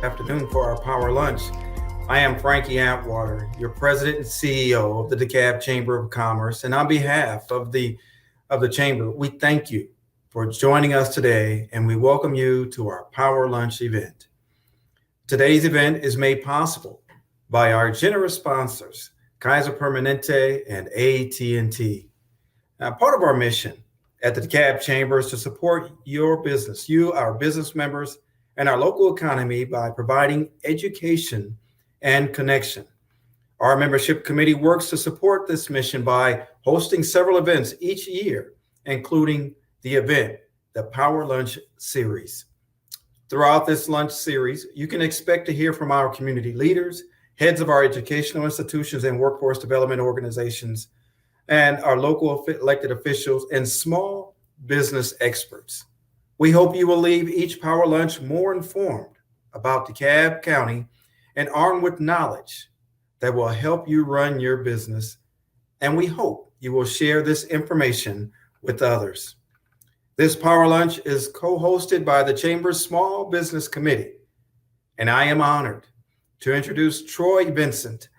afternoon for our power lunch. I am Frankie Atwater, your president and CEO of the DeKalb Chamber of Commerce, and on behalf of the chamber, we thank you for joining us today, and we welcome you to our power lunch event. Today's event is made possible by our generous sponsors, Kaiser Permanente and AT&T. Now, part of our mission at the DeKalb Chamber is to support your business, you, our business members, and our local economy by providing education and connection. Our membership committee works to support this mission by hosting several events each year, including the event, the Power Lunch Series. Throughout this lunch series, you can expect to hear from our community leaders, heads of our educational institutions and workforce development organizations, and our local elected officials and small business experts. We hope you will leave each power lunch more informed about DeKalb County and armed with knowledge that will help you run your business. And we hope you will share this information with others. This power lunch is co-hosted by the Chamber's Small Business Committee, and I am honored to introduce Troy Vincent,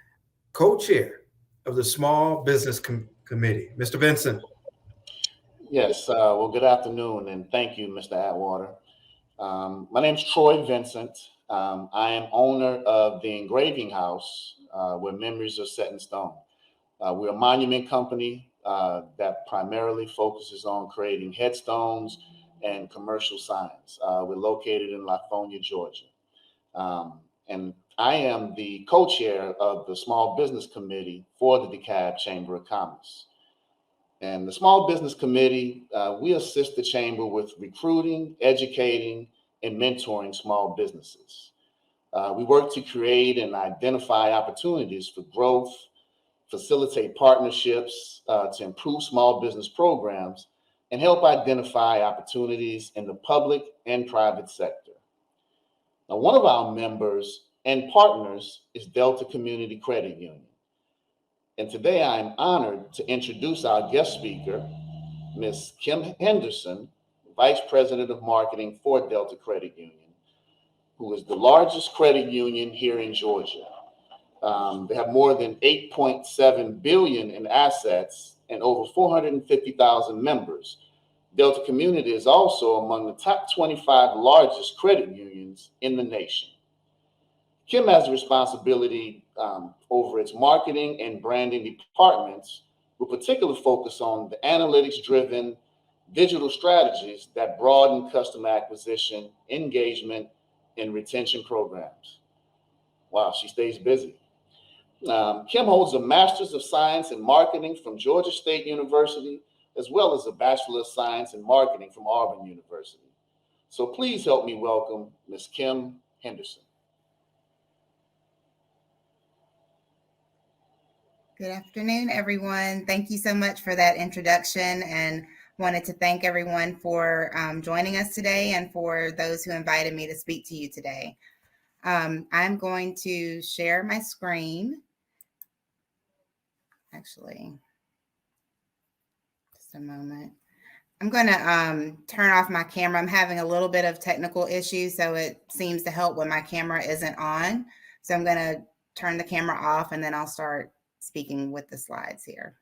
co-chair of the Small Business Committee. Mr. Vincent. Yes, well, good afternoon, and thank you, Mr. Atwater. My name is Troy Vincent. I am owner of the Engraving House, where memories are set in stone. We're a monument company that primarily focuses on creating headstones and commercial signs. We're located in Latonia, Georgia. And I am the co-chair of the Small Business Committee for the DeKalb Chamber of Commerce. And the Small Business Committee, we assist the Chamber with recruiting, educating, and mentoring small businesses. We work to create and identify opportunities for growth, facilitate partnerships to improve small business programs, and help identify opportunities in the public and private sector. Now, one of our members and partners is Delta Community Credit Union. And today I am honored to introduce our guest speaker, Ms. Kim Henderson, Vice President of Marketing for Delta Credit Union, who is the largest credit union here in Georgia. They have more than $8.7 billion in assets and over 450,000 members. Delta Community is also among the top 25 largest credit unions in the nation. Kim has the responsibility over its marketing and branding departments, with particular focus on the analytics-driven digital strategies that broaden customer acquisition, engagement, and retention programs. Wow, she stays busy. Kim holds a Master's of Science in Marketing from Georgia State University, as well as a Bachelor of Science in Marketing from Auburn University. So please help me welcome Ms. Kim Henderson. Good afternoon, everyone. Thank you so much for that introduction, and wanted to thank everyone for joining us today and for those who invited me to speak to you today. I'm going to share my screen. Actually, just a moment. I'm going to turn off my camera. I'm having a little bit of technical issues, so it seems to help when my camera isn't on. So I'm going to turn the camera off, and then I'll start speaking with the slides here.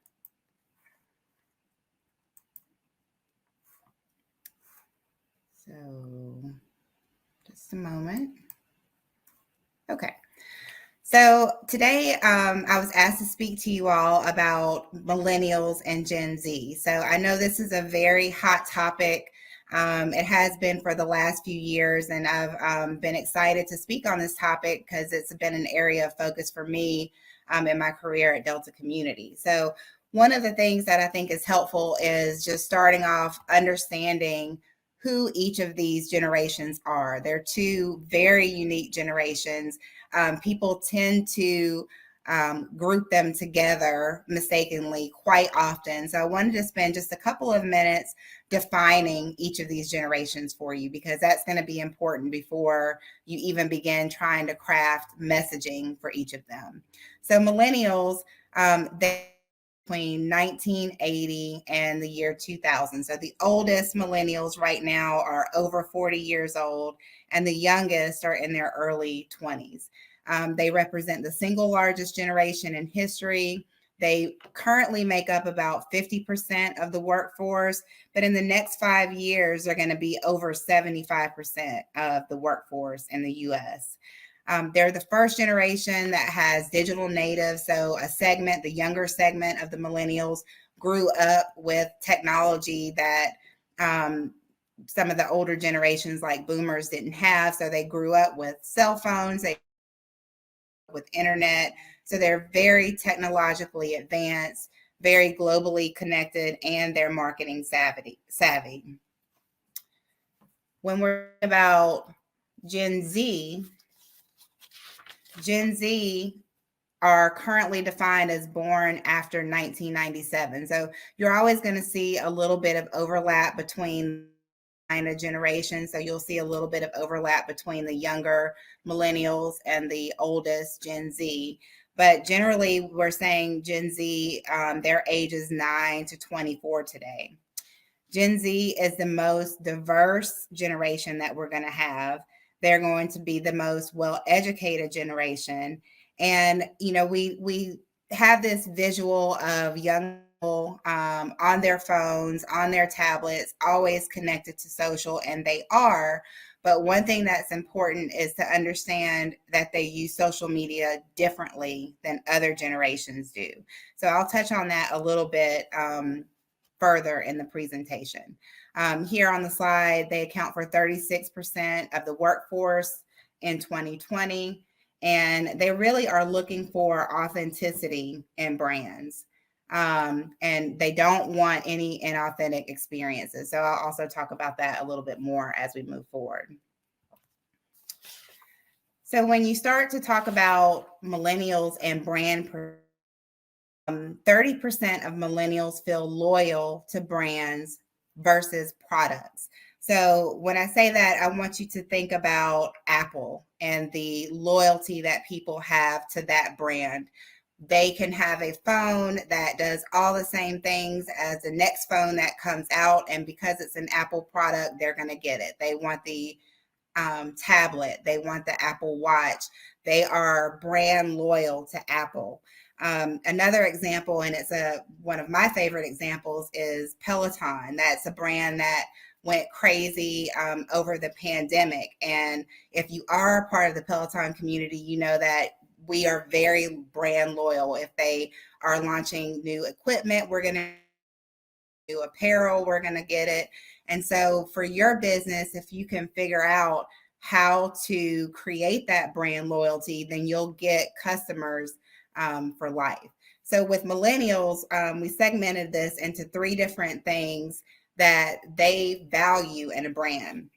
So just a moment. Okay. So today I was asked to speak to you all about millennials and Gen Z. So I know this is a very hot topic. It has been for the last few years, and I've been excited to speak on this topic because it's been an area of focus for me in my career at Delta Community. So one of the things that I think is helpful is just starting off understanding who each of these generations are. They're two very unique generations. People tend to group them together mistakenly quite often. So I wanted to spend just a couple of minutes defining each of these generations for you, because that's going to be important before you even begin trying to craft messaging for each of them. So millennials, they between 1980 and the year 2000. So the oldest millennials right now are over 40 years old, and the youngest are in their early 20s. They represent the single largest generation in history. They currently make up about 50% of the workforce, but in the next 5 years, they're going to be over 75% of the workforce in the US. They're the first generation that has digital natives. So a segment, the younger segment of the millennials, grew up with technology that some of the older generations like boomers didn't have. So they grew up with cell phones, with internet. So they're very technologically advanced, very globally connected, and they're marketing savvy. When we're about Gen Z are currently defined as born after 1997. So you're always going to see a little bit of overlap between a generation. So you'll see a little bit of overlap between the younger millennials and the oldest Gen Z. But generally, we're saying Gen Z, their age is 9 to 24 today. Gen Z is the most diverse generation that we're going to have. They're going to be the most well-educated generation. And, you know, we have this visual of young people on their phones, on their tablets, always connected to social, and they are. But one thing that's important is to understand that they use social media differently than other generations do. So I'll touch on that a little bit further in the presentation. Here on the slide, they account for 36% of the workforce in 2020, and they really are looking for authenticity in brands. And they don't want any inauthentic experiences. So I'll also talk about that a little bit more as we move forward. So when you start to talk about millennials and brand 30% of millennials feel loyal to brands versus products. So when I say that, I want you to think about Apple and the loyalty that people have to that brand. They can have a phone that does all the same things as the next phone that comes out, and because it's an Apple product, they're going to get it. They want the tablet, they want the Apple Watch. They are brand loyal to Apple. Another example, and it's one of my favorite examples, is Peloton. That's a brand that went crazy over the pandemic. And if you are a part of the Peloton community, you know that we are very brand loyal. If they are launching new equipment, we're going to do apparel, we're going to get it. And so for your business, if you can figure out how to create that brand loyalty, then you'll get customers for life. So with millennials, we segmented this into 3 different things that they value in a brand.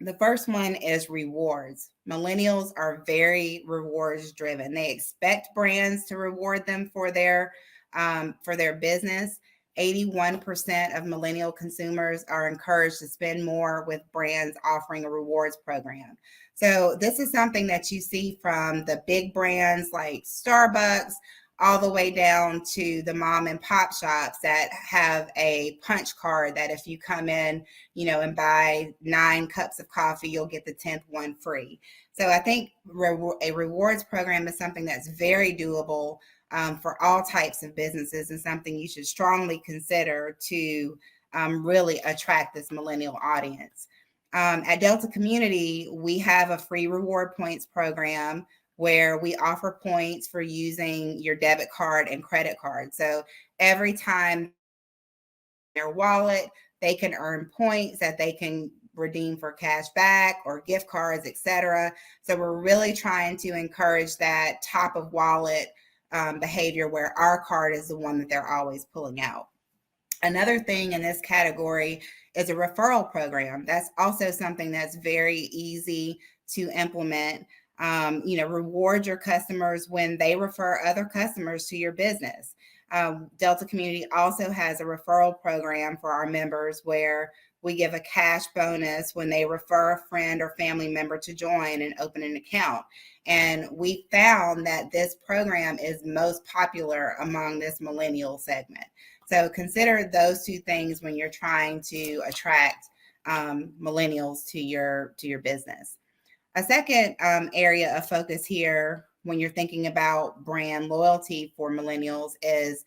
The first one is rewards. Millennials are very rewards driven. They expect brands to reward them for their business. 81% of millennial consumers are encouraged to spend more with brands offering a rewards program. So this is something that you see from the big brands like Starbucks all the way down to the mom and pop shops that have a punch card that if you come in, you know, and buy 9 cups of coffee, you'll get the 10th one free. So I think a rewards program is something that's very doable for all types of businesses, and something you should strongly consider to really attract this millennial audience. At Delta Community, we have a free reward points program where we offer points for using your debit card and credit card. So every time their wallet, they can earn points that they can redeem for cash back or gift cards, etc. So we're really trying to encourage that top of wallet behavior where our card is the one that they're always pulling out. Another thing in this category is a referral program. That's also something that's very easy to implement. Reward your customers when they refer other customers to your business. Delta Community also has a referral program for our members where we give a cash bonus when they refer a friend or family member to join and open an account. And we found that this program is most popular among this millennial segment. So consider those two things when you're trying to attract millennials to your business. A second area of focus here when you're thinking about brand loyalty for millennials is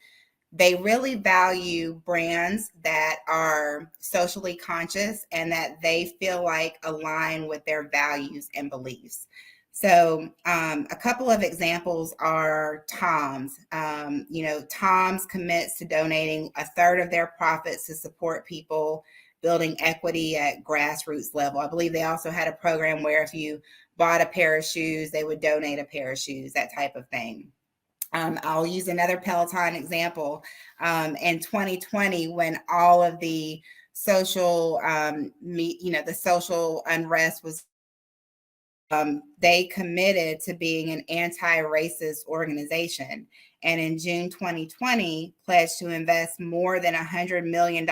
they really value brands that are socially conscious and that they feel like align with their values and beliefs. So a couple of examples are Tom's. Tom's commits to donating a third of their profits to support people building equity at grassroots level. I believe they also had a program where if you bought a pair of shoes, they would donate a pair of shoes, that type of thing. I'll use another Peloton example. In 2020, when all of the social, the social unrest was, they committed to being an anti-racist organization. And in June 2020, pledged to invest more than $100 million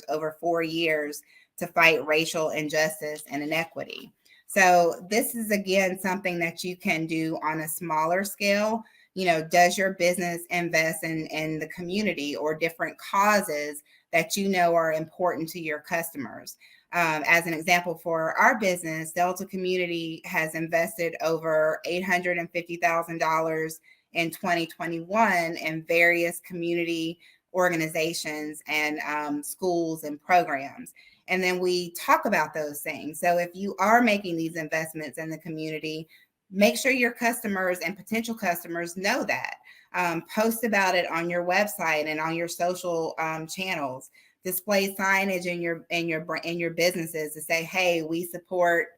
over 4 years to fight racial injustice and inequity. So this is, again, something that you can do on a smaller scale. Does your business invest in the community or different causes that you know are important to your customers? As an example, for our business, Delta Community has invested over $850,000 in 2021 in various community organizations and schools and programs. And then we talk about those things. So if you are making these investments in the community, make sure your customers and potential customers know that. Post about it on your website and on your social channels. Display signage in your businesses to say, "Hey, we support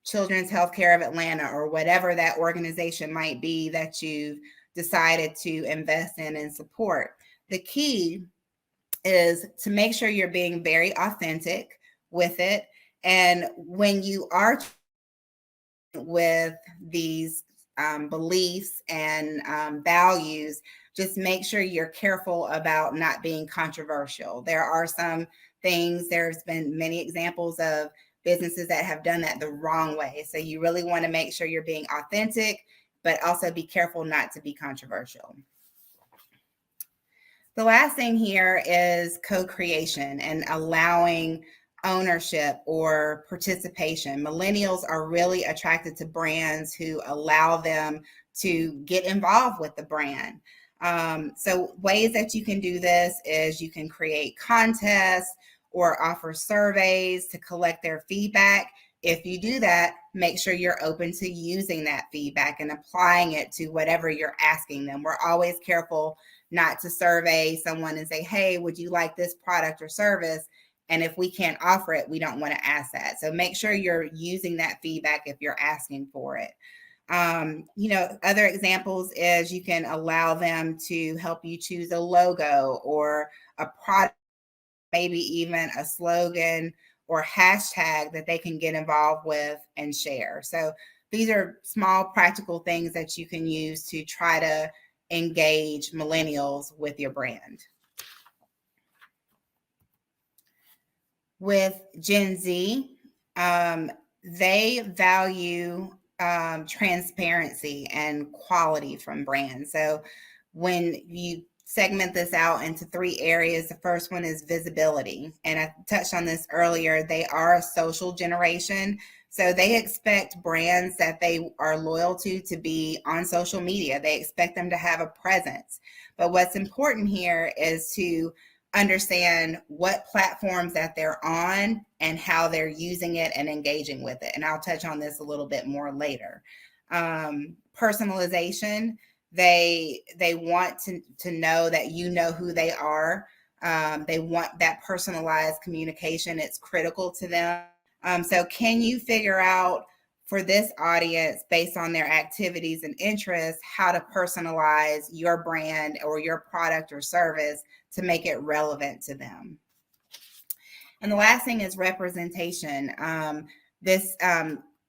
Children's Healthcare of Atlanta," or whatever that organization might be that you've decided to invest in and support. The key is to make sure you're being very authentic with it. And when you are with these beliefs and values, just make sure you're careful about not being controversial. There are some things, there's been many examples of businesses that have done that the wrong way. So you really want to make sure you're being authentic, but also be careful not to be controversial. The last thing here is co-creation and allowing ownership or participation. Millennials are really attracted to brands who allow them to get involved with the brand. So ways that you can do this is you can create contests or offer surveys to collect their feedback. If you do that, make sure you're open to using that feedback and applying it to whatever you're asking them. We're always careful not to survey someone and say, "Hey, would you like this product or service?" And if we can't offer it, we don't want to ask that. So make sure you're using that feedback if you're asking for it. Other examples is you can allow them to help you choose a logo or a product, maybe even a slogan or hashtag that they can get involved with and share. So these are small practical things that you can use to try to engage millennials with your brand. With Gen Z, they value transparency and quality from brands. So when you segment this out into 3 areas, the first one is visibility. And I touched on this earlier. They are a social generation. So they expect brands that they are loyal to be on social media. They expect them to have a presence. But what's important here is to understand what platforms that they're on and how they're using it and engaging with it. And I'll touch on this a little bit more later. Personalization, they want to know that you know who they are. They want that personalized communication. It's critical to them. So can you figure out for this audience, based on their activities and interests, how to personalize your brand or your product or service to make it relevant to them? And the last thing is representation. This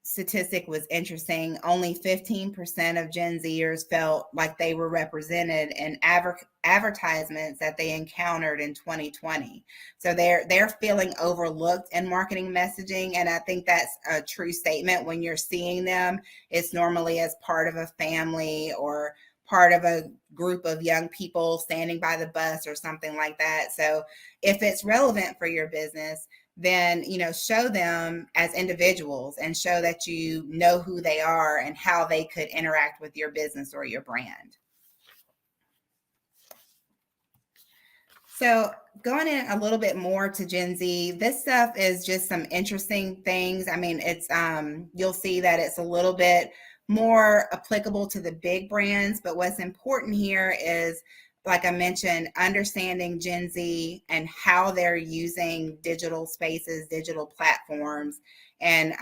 statistic was interesting. Only 15% of Gen Zers felt like they were represented in advertisements that they encountered in 2020. So they're feeling overlooked in marketing messaging, and I think that's a true statement. When you're seeing them, it's normally as part of a family or part of a group of young people standing by the bus or something like that. So if it's relevant for your business, then show them as individuals and show that you know who they are and how they could interact with your business or your brand. So going in a little bit more to Gen Z, this stuff is just some interesting things. I mean, it's you'll see that it's a little bit more applicable to the big brands, but what's important here is, like I mentioned, understanding Gen Z and how they're using digital spaces, digital platforms, and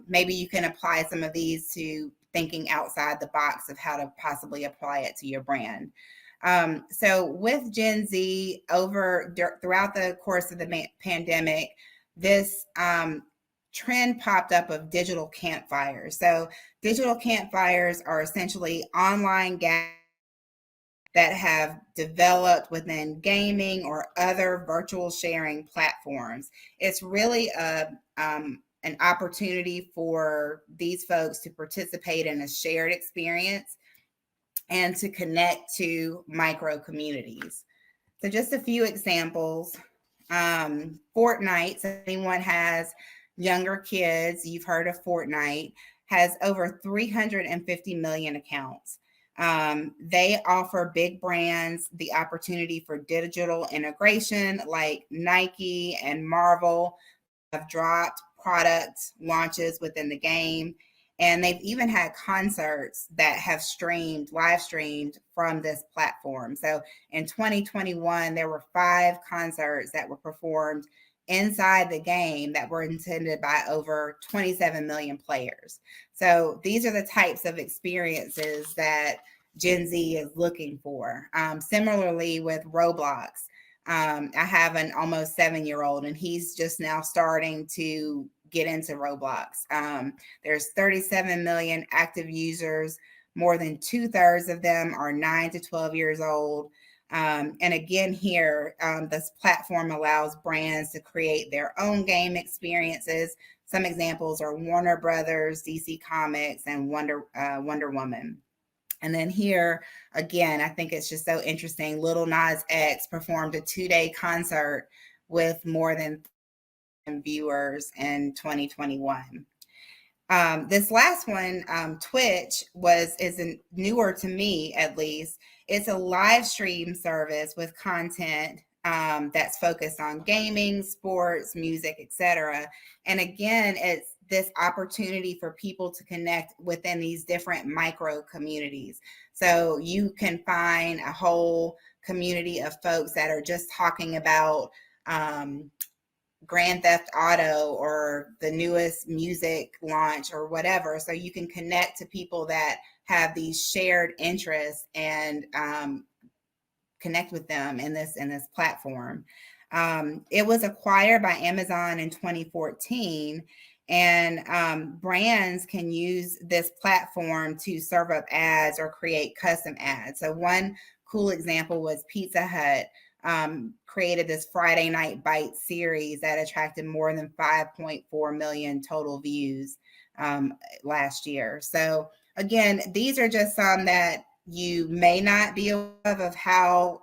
maybe you can apply some of these to thinking outside the box of how to possibly apply it to your brand. So with Gen Z, throughout the course of the pandemic, this trend popped up of digital campfires. So digital campfires are essentially online gatherings that have developed within gaming or other virtual sharing platforms. It's really an opportunity for these folks to participate in a shared experience and to connect to micro communities. So just a few examples. Fortnite, so if anyone has younger kids, you've heard of Fortnite, has over 350 million accounts. They offer big brands the opportunity for digital integration, like Nike and Marvel have dropped product launches within the game. And they've even had concerts that have live streamed from this platform. So in 2021, there were 5 concerts that were performed inside the game that were attended by over 27 million players. So these are the types of experiences that Gen Z is looking for. Similarly with Roblox, I have an almost 7-year-old, and he's just now starting to get into Roblox. There's 37 million active users. More than 2/3 of them are 9 to 12 years old. And again, here, this platform allows brands to create their own game experiences. Some examples are Warner Brothers, DC Comics, and Wonder Woman. And then here, again, I think it's just so interesting. Lil Nas X performed a 2-day concert with more than viewers in 2021. This last one, Twitch, is newer to me, at least. It's a live stream service with content that's focused on gaming, sports, music, etc. And again, it's this opportunity for people to connect within these different micro communities. So you can find a whole community of folks that are just talking about Grand Theft Auto or the newest music launch or whatever. So you can connect to people that have these shared interests and connect with them in this platform. It was acquired by Amazon in 2014, and brands can use this platform to serve up ads or create custom ads. So one cool example was Pizza Hut created this Friday Night Bites series that attracted more than 5.4 million total views last year. So again, these are just some that you may not be aware of how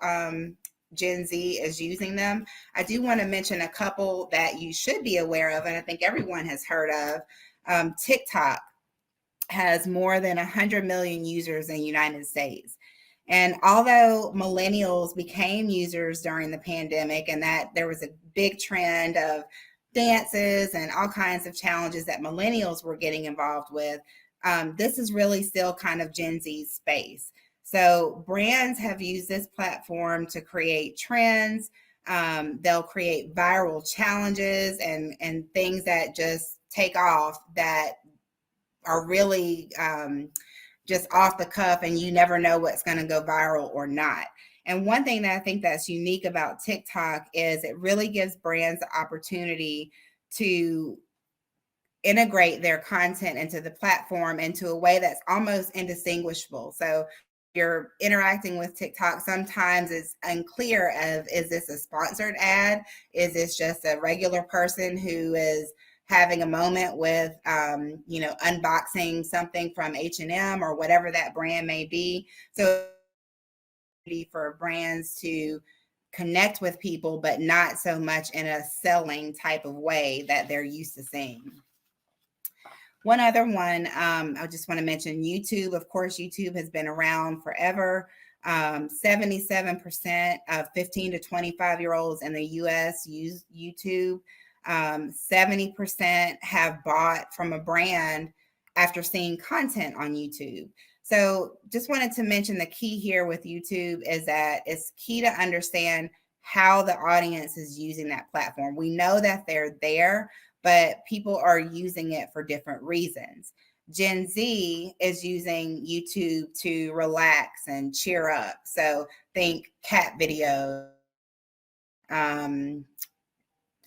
Gen Z is using them. I do want to mention a couple that you should be aware of, and I think everyone has heard of. TikTok has more than 100 million users in the United States. And although millennials became users during the pandemic, and that there was a big trend of dances and all kinds of challenges that millennials were getting involved with, this is really still kind of Gen Z's space. So brands have used this platform to create trends. They'll create viral challenges and things that just take off that are really just off the cuff, and you never know what's going to go viral or not. And one thing that I think that's unique about TikTok is it really gives brands the opportunity to integrate their content into the platform into a way that's almost indistinguishable. So you're interacting with TikTok, sometimes it's unclear of, is this a sponsored ad? Is this just a regular person who is having a moment with, unboxing something from H&M or whatever that brand may be? So for brands to connect with people, but not so much in a selling type of way that they're used to seeing. One other one, I just want to mention YouTube. Of course, YouTube has been around forever. 77% of 15 to 25-year-olds in the US use YouTube. 70% have bought from a brand after seeing content on YouTube. So just wanted to mention the key here with YouTube is that it's key to understand how the audience is using that platform. We know that they're there, but people are using it for different reasons. Gen Z is using YouTube to relax and cheer up. So think cat videos,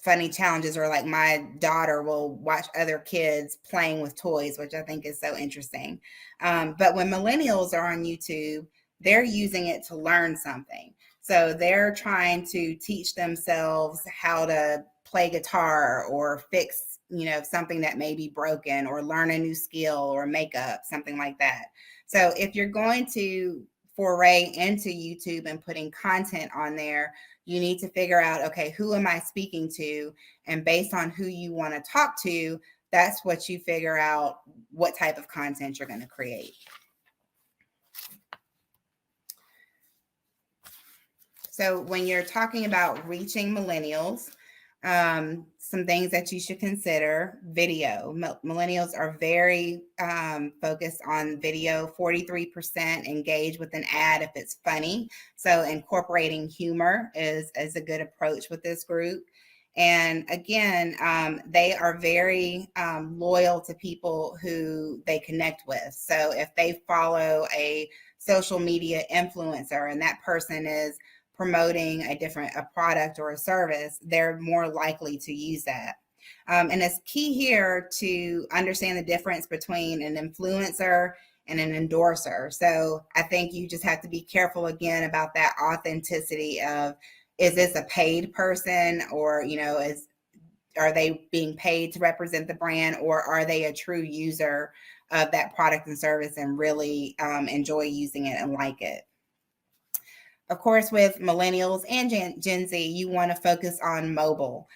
funny challenges, or like my daughter will watch other kids playing with toys, which I think is so interesting. But when millennials are on YouTube, they're using it to learn something. So they're trying to teach themselves how to play guitar or fix, something that may be broken, or learn a new skill or makeup, something like that. So if you're going to foray into YouTube and putting content on there, you need to figure out, okay, who am I speaking to? And based on who you want to talk to, that's what you figure out what type of content you're going to create. So when you're talking about reaching millennials, some things that you should consider: video. Millennials are very focused on video. 43% engage with an ad if it's funny. So incorporating humor is a good approach with this group. And again, they are very loyal to people who they connect with. So if they follow a social media influencer and that person is promoting a product or a service, they're more likely to use that. And it's key here to understand the difference between an influencer and an endorser. So I think you just have to be careful again about that authenticity of, is this a paid person, or, are they being paid to represent the brand, or are they a true user of that product and service and really enjoy using it and like it? Of course, with millennials and Gen Z, you want to focus on mobile.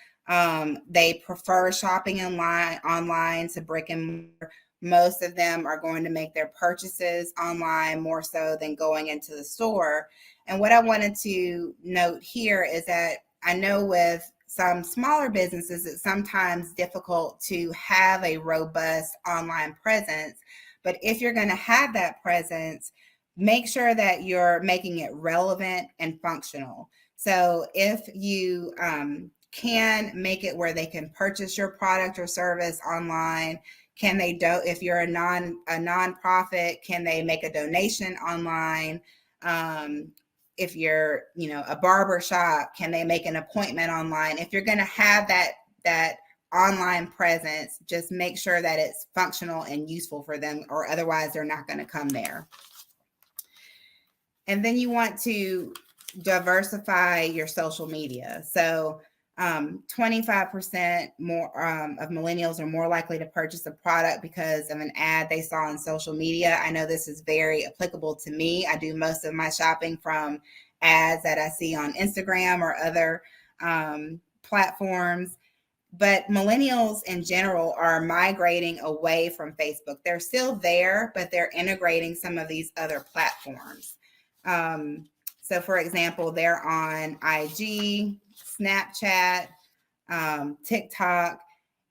They prefer shopping online to brick and mortar. Most of them are going to make their purchases online more so than going into the store. And what I wanted to note here is that I know with some smaller businesses, it's sometimes difficult to have a robust online presence. But if you're going to have that presence, make sure that you're making it relevant and functional. So if you can make it where they can purchase your product or service online, if you're a nonprofit, can they make a donation online? If you're, a barber shop, can they make an appointment online? If you're going to have that online presence, just make sure that it's functional and useful for them, or otherwise they're not going to come there. And then you want to diversify your social media. So 25% more of millennials are more likely to purchase a product because of an ad they saw on social media. I know this is very applicable to me. I do most of my shopping from ads that I see on Instagram or other platforms. But millennials in general are migrating away from Facebook. They're still there, but they're integrating some of these other platforms. So for example, they're on IG, Snapchat, TikTok.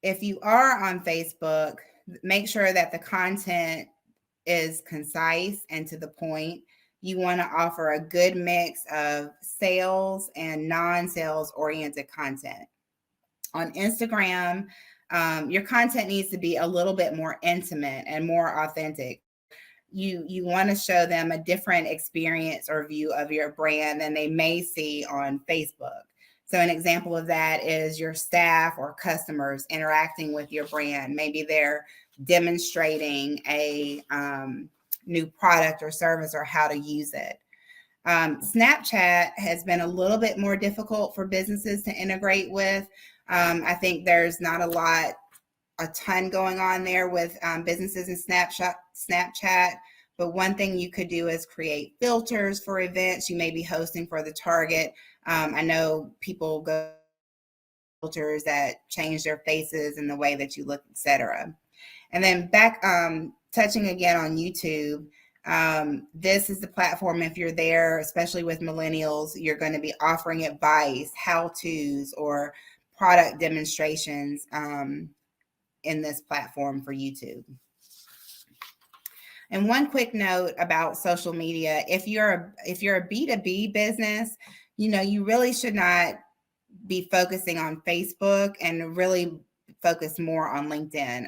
If you are on Facebook, make sure that the content is concise and to the point. You want to offer a good mix of sales and non-sales oriented content. On Instagram, your content needs to be a little bit more intimate and more authentic. You want to show them a different experience or view of your brand than they may see on Facebook. So an example of that is your staff or customers interacting with your brand. Maybe they're demonstrating a new product or service or how to use it. Snapchat has been a little bit more difficult for businesses to integrate with. I think there's not a ton going on there with businesses in Snapchat. But one thing you could do is create filters for events you may be hosting for the target. I know people go filters that change their faces and the way that you look, etc. And then back touching again on YouTube. This is the platform. If you're there, especially with millennials, you're going to be offering advice, how-tos, or product demonstrations in this platform for YouTube. And one quick note about social media: if you're a B2B business, you really should not be focusing on Facebook and really focus more on LinkedIn.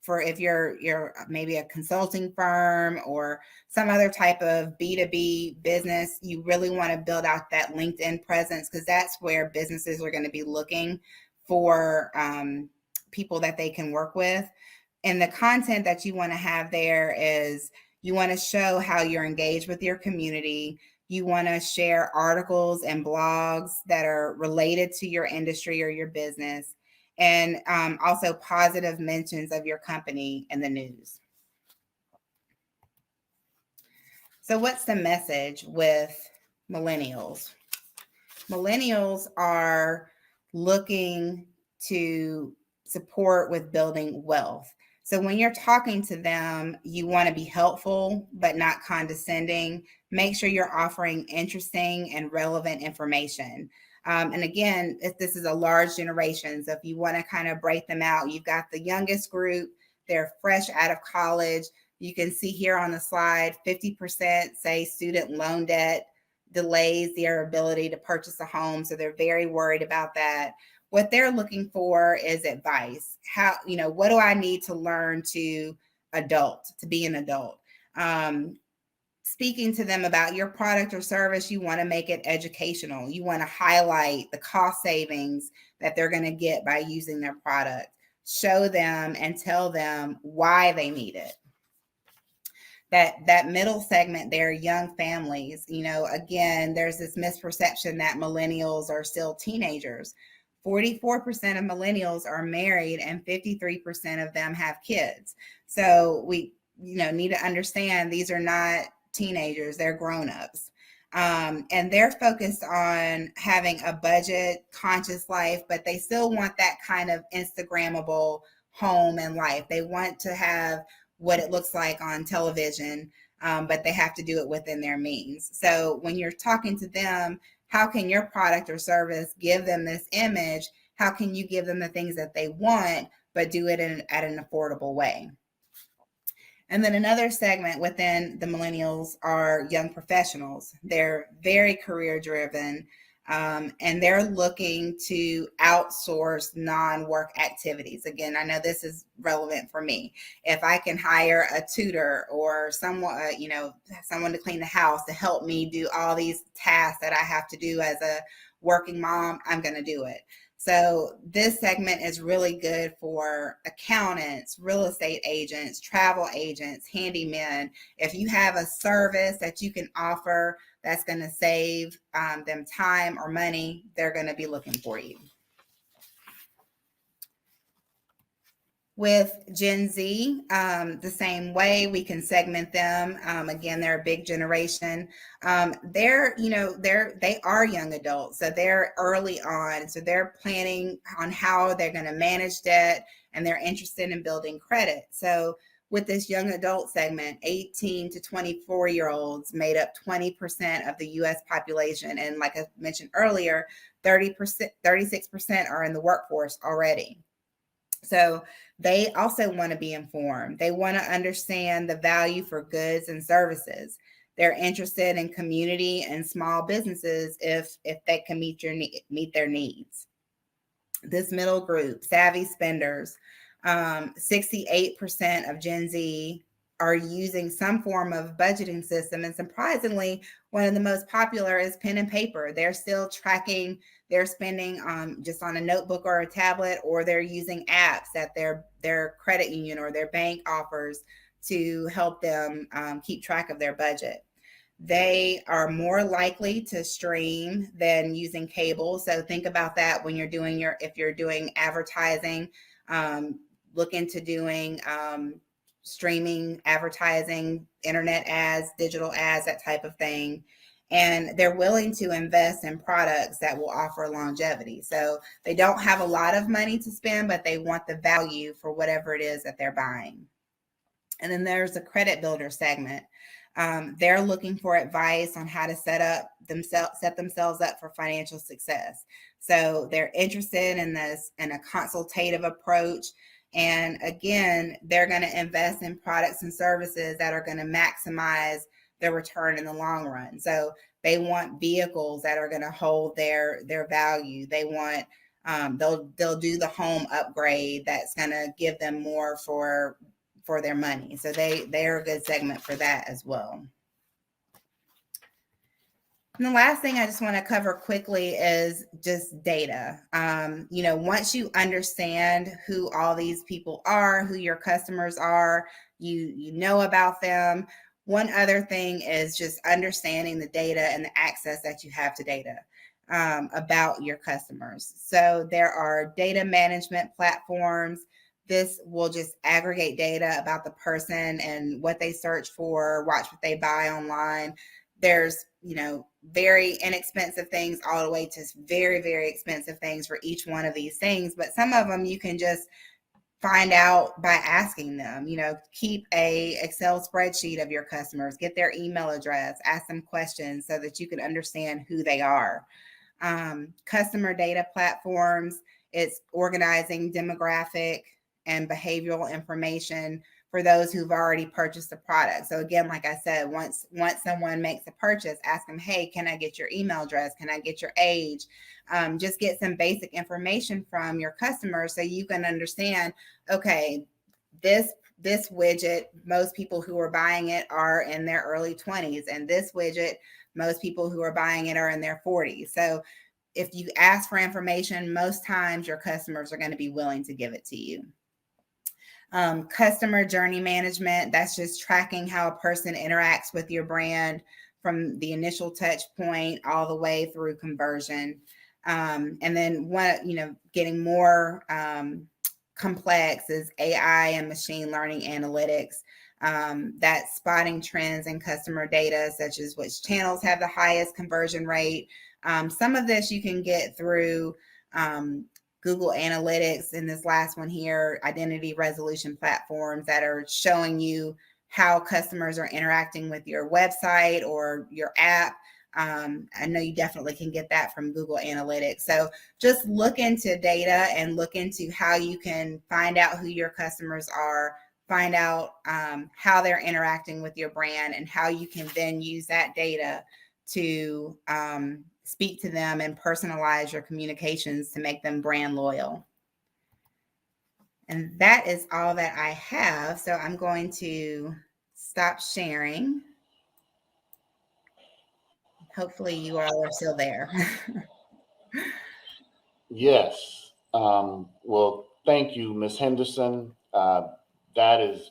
For if you're maybe a consulting firm or some other type of B2B business, you really want to build out that LinkedIn presence, because that's where businesses are going to be looking for people that they can work with. And the content that you want to have there is, you want to show how you're engaged with your community. You want to share articles and blogs that are related to your industry or your business, and also positive mentions of your company in the news. So what's the message with millennials? Millennials are looking to support with building wealth. So when you're talking to them, you want to be helpful, but not condescending. Make sure you're offering interesting and relevant information. And again, if this is a large generation, so if you want to kind of break them out, you've got the youngest group, they're fresh out of college. You can see here on the slide, 50% say student loan debt delays their ability to purchase a home. So they're very worried about that. What they're looking for is advice. What do I need to learn to be an adult? Speaking to them about your product or service, you want to make it educational. You want to highlight the cost savings that they're going to get by using their product. Show them and tell them why they need it. That middle segment there, young families, again, there's this misperception that millennials are still teenagers. 44% of millennials are married and 53% of them have kids. So we, need to understand these are not teenagers, they're grown-ups. And they're focused on having a budget conscious life, but they still want that kind of Instagrammable home and life. They want to have what it looks like on television, but they have to do it within their means. So when you're talking to them, how can your product or service give them this image? How can you give them the things that they want, but do it at an affordable way? And then another segment within the millennials are young professionals. They're very career driven, and they're looking to outsource non-work activities. Again, I know this is relevant for me. If I can hire a tutor or someone to clean the house to help me do all these tasks that I have to do as a working mom, I'm going to do it. So this segment is really good for accountants, real estate agents, travel agents, handymen. If you have a service that you can offer that's going to save them time or money, they're going to be looking for you. With Gen Z, the same way, we can segment them. Again, they're a big generation. They are young adults, so they're early on. So they're planning on how they're going to manage debt, and they're interested in building credit. So with this young adult segment, 18 to 24-year-olds made up 20% of the U.S. population, and like I mentioned earlier, 36% are in the workforce already. So they also want to be informed. They want to understand the value for goods and services. They're interested in community and small businesses if they can meet their needs. This middle group, savvy spenders, 68% of Gen Z are using some form of budgeting system. And surprisingly, one of the most popular is pen and paper. They're still tracking their spending just on a notebook or a tablet, or they're using apps that their credit union or their bank offers to help them keep track of their budget. They are more likely to stream than using cable. So think about that when you're doing if you're doing advertising, look into doing streaming advertising, internet ads, digital ads, that type of thing. And they're willing to invest in products that will offer longevity. So they don't have a lot of money to spend, but they want the value for whatever it is that they're buying. And then there's a credit builder segment. They're looking for advice on how to set themselves up for financial success. So they're interested in a consultative approach. And again, they're going to invest in products and services that are going to maximize their return in the long run. So they want vehicles that are going to hold their value. They want they'll do the home upgrade that's going to give them more for their money. So they're a good segment for that as well. And the last thing I just want to cover quickly is just data. Once you understand who all these people are, who your customers are, you know about them. One other thing is just understanding the data and the access that you have to data about your customers. So there are data management platforms. This will just aggregate data about the person and what they search for, watch what they buy online. There's, very inexpensive things all the way to very, very expensive things for each one of these things. But some of them you can just find out by asking them. Keep a Excel spreadsheet of your customers, get their email address, ask them questions so that you can understand who they are. Customer data platforms, it's organizing demographic and behavioral information for those who've already purchased the product. So again, like I said, once someone makes a purchase, ask them, hey, can I get your email address? Can I get your age? Just get some basic information from your customers so you can understand, okay, this widget, most people who are buying it are in their early 20s, and this widget, most people who are buying it are in their 40s. So if you ask for information, most times your customers are going to be willing to give it to you. Customer journey management, that's just tracking how a person interacts with your brand from the initial touch point all the way through conversion. And then getting more complex is AI and machine learning analytics. That's spotting trends in customer data, such as which channels have the highest conversion rate. Some of this you can get through Google Analytics, and this last one here, identity resolution platforms that are showing you how customers are interacting with your website or your app. I know you definitely can get that from Google Analytics. So just look into data and look into how you can find out who your customers are, find out how they're interacting with your brand, and how you can then use that data to speak to them and personalize your communications to make them brand loyal. And that is all that I have. So I'm going to stop sharing. Hopefully you all are still there. Yes. Well, thank you, Ms. Henderson. That is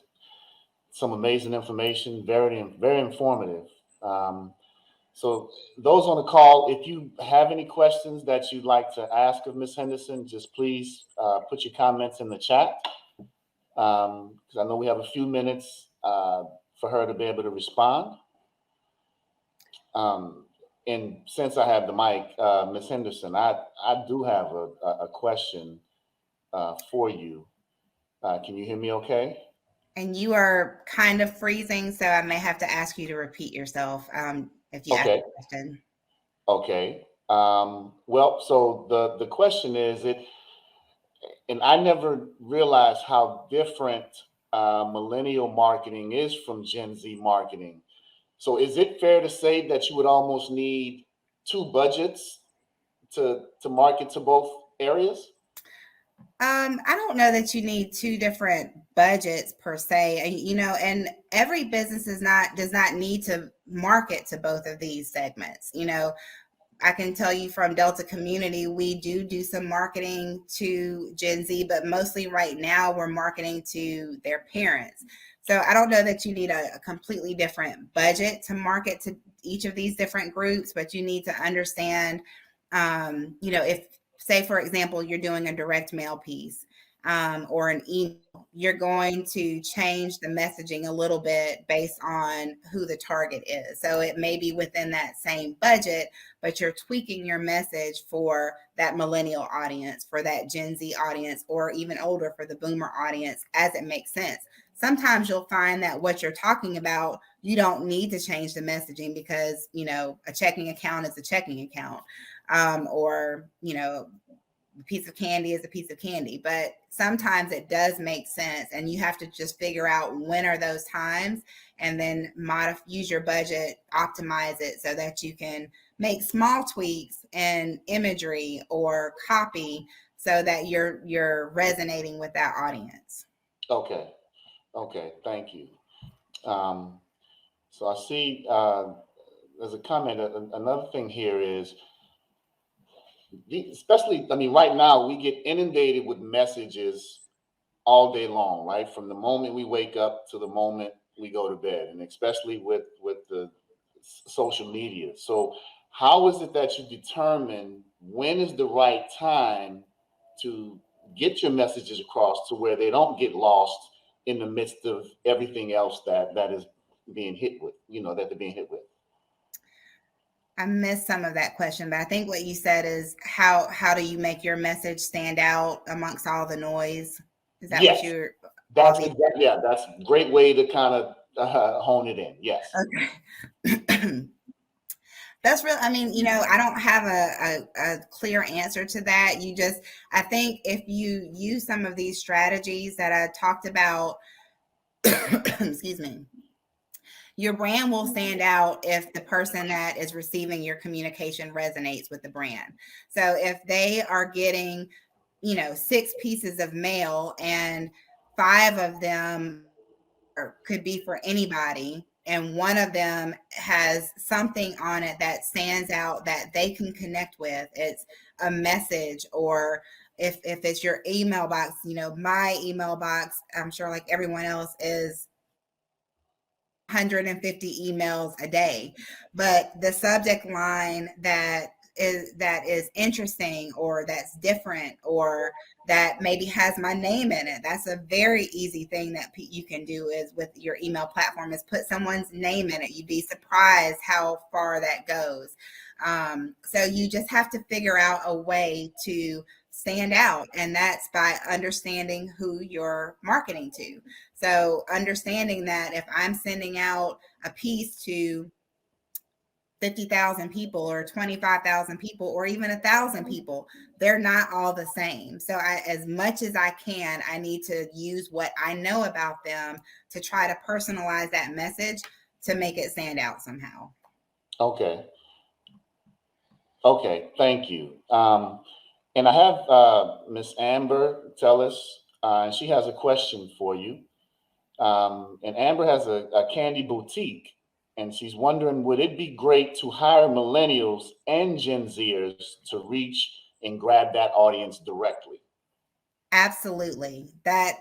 some amazing information, very, very informative. So those on the call, if you have any questions that you'd like to ask of Ms. Henderson, just please put your comments in the chat, because I know we have a few minutes for her to be able to respond. And since I have the mic, Ms. Henderson, I do have a question for you. Can you hear me okay? And you are kind of freezing, so I may have to ask you to repeat yourself if you ask a question. Okay. Well, so the question is, and I never realized how different millennial marketing is from Gen Z marketing. So is it fair to say that you would almost need two budgets to market to both areas? I don't know that you need two different budgets per se, and every business does not need to market to both of these segments. I can tell you from Delta Community, we do some marketing to Gen Z, but mostly right now we're marketing to their parents. So I don't know that you need a completely different budget to market to each of these different groups, but you need to understand, if, say, for example, you're doing a direct mail piece or an email, you're going to change the messaging a little bit based on who the target is. So it may be within that same budget, but you're tweaking your message for that millennial audience, for that Gen Z audience, or even older for the boomer audience as it makes sense. Sometimes you'll find that what you're talking about, you don't need to change the messaging because, a checking account is a checking account, or, a piece of candy is a piece of candy. But sometimes it does make sense, and you have to just figure out when are those times, and then use your budget, optimize it so that you can make small tweaks in imagery or copy so that you're resonating with that audience. Okay. Thank you. So I see there's a comment. Another thing here is, especially, right now we get inundated with messages all day long, right? From the moment we wake up to the moment we go to bed, and especially with the social media. So how is it that you determine when is the right time to get your messages across to where they don't get lost in the midst of everything else that is being hit with, that they're being hit with? I missed some of that question, but I think what you said is how do you make your message stand out amongst all the noise? Is that Yes, what you're? that's exactly, yeah. That's a great way to kind of hone it in. Yes. Okay. That's real. I don't have a clear answer to that. I think if you use some of these strategies that I talked about, excuse me, your brand will stand out if the person that is receiving your communication resonates with the brand. So if they are getting, 6 pieces of mail and 5 of them could be for anybody, and one of them has something on it that stands out that they can connect with, it's a message, or if it's your email box, my email box, I'm sure like everyone else, is 150 emails a day, but the subject line that is interesting, or that's different, or that maybe has my name in it. That's a very easy thing that you can do is with your email platform, is put someone's name in it. You'd be surprised how far that goes. So you just have to figure out a way to stand out, and that's by understanding who you're marketing to. So understanding that if I'm sending out a piece to 50,000 people or 25,000 people or even 1,000 people, they're not all the same. So as much as I can, I need to use what I know about them to try to personalize that message to make it stand out somehow. Okay. Thank you. And I have Miss Amber Tellis, and she has a question for you. And Amber has a candy boutique, and she's wondering, would it be great to hire millennials and Gen Zers to reach and grab that audience directly? Absolutely. That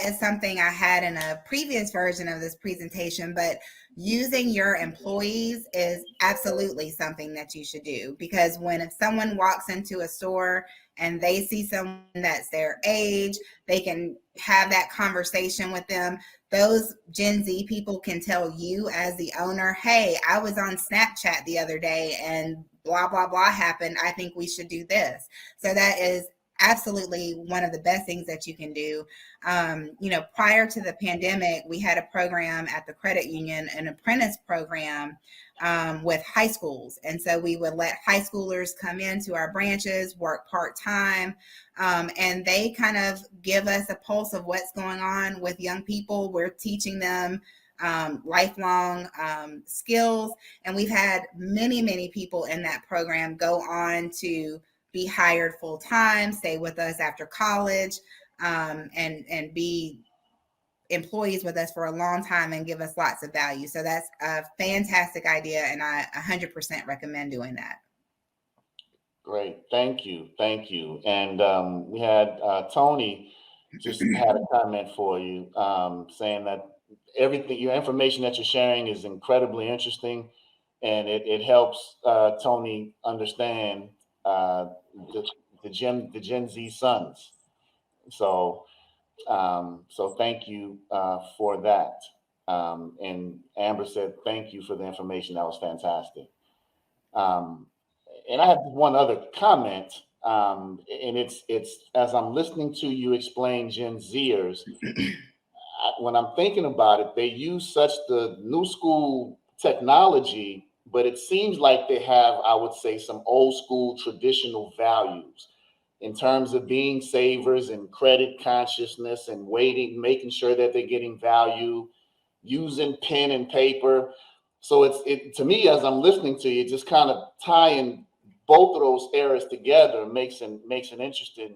is something I had in a previous version of this presentation, but using your employees is absolutely something that you should do, because if someone walks into a store and they see someone that's their age, they can have that conversation with them. Those Gen Z people can tell you as the owner, hey, I was on Snapchat the other day and blah, blah, blah happened. I think we should do this. So that is absolutely one of the best things that you can do. Prior to the pandemic, we had a program at the credit union, an apprentice program with high schools. And so we would let high schoolers come into our branches, work part-time, and they kind of give us a pulse of what's going on with young people. We're teaching them lifelong skills. And we've had many, many people in that program go on to be hired full time, stay with us after college, and be employees with us for a long time and give us lots of value. So that's a fantastic idea, and I 100% recommend doing that. Great, thank you. And we had Tony just had a comment for you, saying that everything, your information that you're sharing is incredibly interesting, and it helps Tony understand the Gen Z sons. So thank you for that. And Amber said, thank you for the information. That was fantastic. And I have one other comment, and it's as I'm listening to you explain Gen Zers, when I'm thinking about it, they use such the new school technology, but it seems like they have, I would say, some old school traditional values in terms of being savers and credit consciousness and waiting, making sure that they're getting value, using pen and paper. So it to me, as I'm listening to you, just kind of tying both of those eras together makes an interesting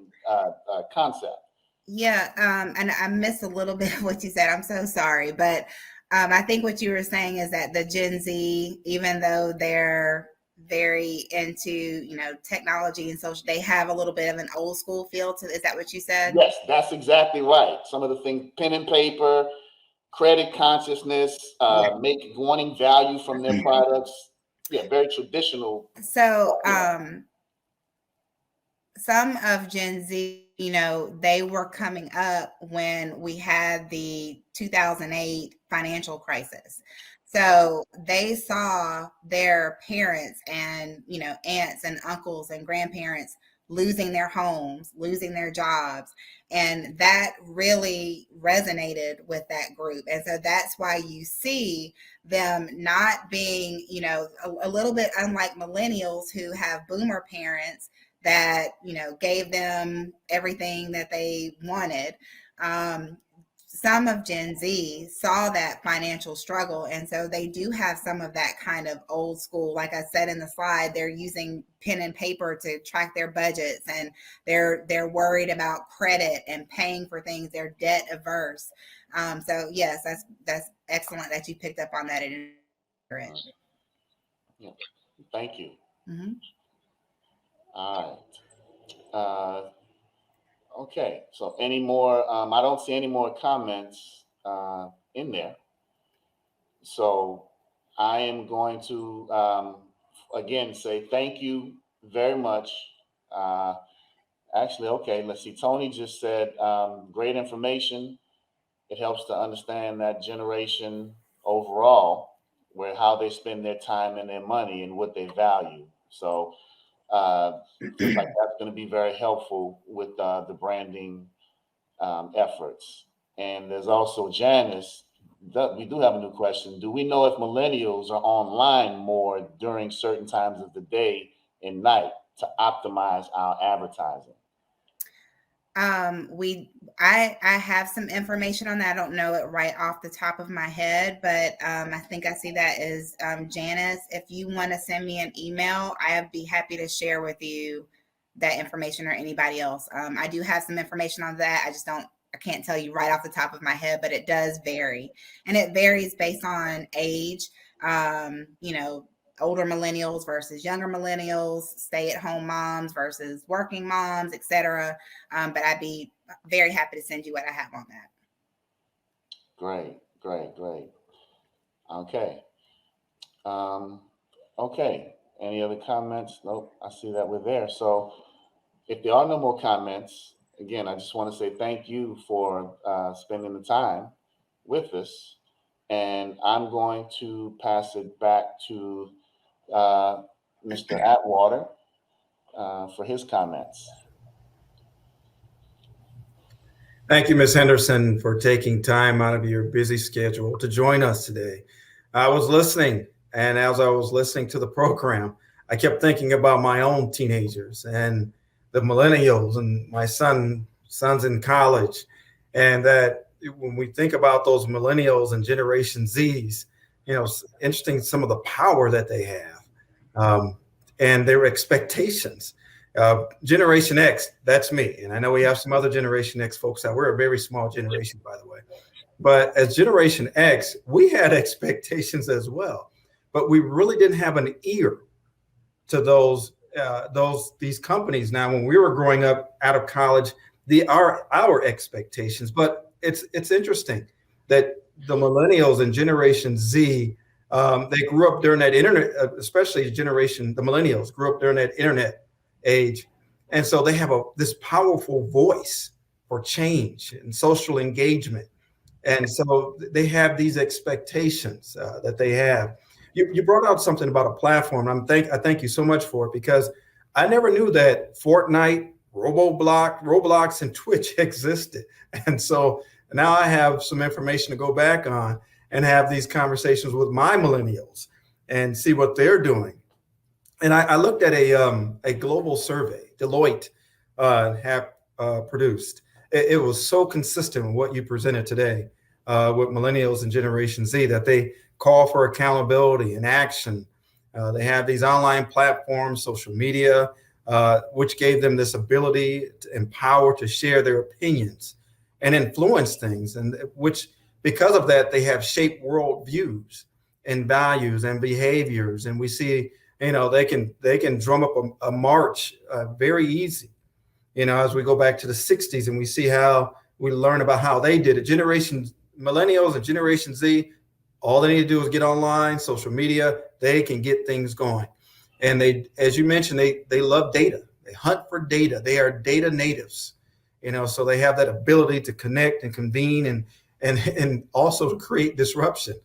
concept. Yeah, and I missed a little bit of what you said. I'm so sorry, but I think what you were saying is that the Gen Z, even though they're very into technology and social, they have a little bit of an old school feel to. Is that what you said? Yes, that's exactly right. Some of the things, pen and paper, credit consciousness, wanting value from their products. Yeah, very traditional. So some of Gen Z, they were coming up when we had the 2008 financial crisis. So they saw their parents and, aunts and uncles and grandparents losing their homes, losing their jobs. And that really resonated with that group. And so that's why you see them not being, a little bit unlike millennials who have boomer parents that, gave them everything that they wanted. Some of Gen Z saw that financial struggle, and so they do have some of that kind of old school. Like I said in the slide, they're using pen and paper to track their budgets, and they're worried about credit and paying for things. They're debt averse. So yes, that's excellent that you picked up on that. Yeah. Thank you. Mm-hmm. All right. Okay, so any more? I don't see any more comments in there. So I am going to again say thank you very much. Actually, okay, let's see. Tony just said great information. It helps to understand that generation overall, how they spend their time and their money and what they value. So feels like that's going to be very helpful with the branding efforts. And there's also Janice. We do have a new question. Do we know if millennials are online more during certain times of the day and night to optimize our advertising? I have some information on that. I don't know it right off the top of my head, but I think I see that as Janice. If you want to send me an email, I'd be happy to share with you that information, or anybody else. I do have some information on that. I can't tell you right off the top of my head, but it does vary, and it varies based on age. Older millennials versus younger millennials, stay-at-home moms versus working moms, etc. But I'd be very happy to send you what I have on that. Great. Okay. Any other comments? Nope. I see that we're there. So if there are no more comments, again, I just want to say thank you for spending the time with us. And I'm going to pass it back to Mr. Atwater for his comments. Thank you, Ms. Henderson, for taking time out of your busy schedule to join us today. I was listening, and as I was listening to the program, I kept thinking about my own teenagers and the millennials and my sons in college. And that when we think about those millennials and Generation Zs, it's interesting some of the power that they have and their expectations. Generation X, that's me. And I know we have some other Generation X folks out. We're a very small generation, by the way. But as Generation X, we had expectations as well, but we really didn't have an ear to these companies. Now, when we were growing up out of college, our expectations. But it's interesting that the Millennials and Generation Z, they grew up during that internet, especially the Millennials grew up during that internet age, and so they have this powerful voice for change and social engagement. And so they have these expectations that they have. You brought out something about a platform. I thank you so much for it, because I never knew that Fortnite, Roblox, and Twitch existed. And so now I have some information to go back on and have these conversations with my millennials and see what they're doing. And I looked at a global survey Deloitte have produced. It was so consistent with what you presented today with millennials and Generation Z, that they call for accountability and action. They have these online platforms, social media, which gave them this ability and power to share their opinions and influence things, and which, because of that, they have shaped world views and values and behaviors. And we see, they can drum up a march very easy. As we go back to the 60s and we see how we learn about how they did it. Millennials and Generation Z, all they need to do is get online, social media, they can get things going. And they, as you mentioned, they love data. They hunt for data. They are data natives, so they have that ability to connect and convene and also to create disruption.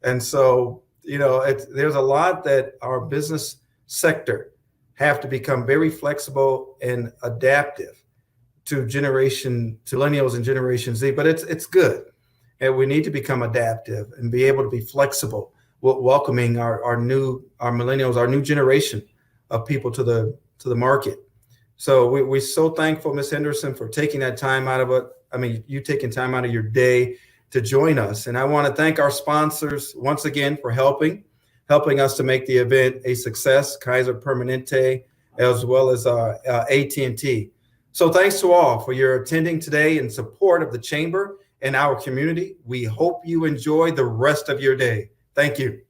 And so, there's a lot that our business sector have to become very flexible and adaptive to Millennials and Generation Z, but it's good. And we need to become adaptive and be able to be flexible with welcoming our millennials, our new generation of people to the market. So we're so thankful, Ms. Henderson, for taking that time out of it. You taking time out of your day to join us. And I want to thank our sponsors once again for helping us to make the event a success, Kaiser Permanente, as well as AT&T. So thanks to all for your attending today in support of the Chamber and our community. We hope you enjoy the rest of your day. Thank you.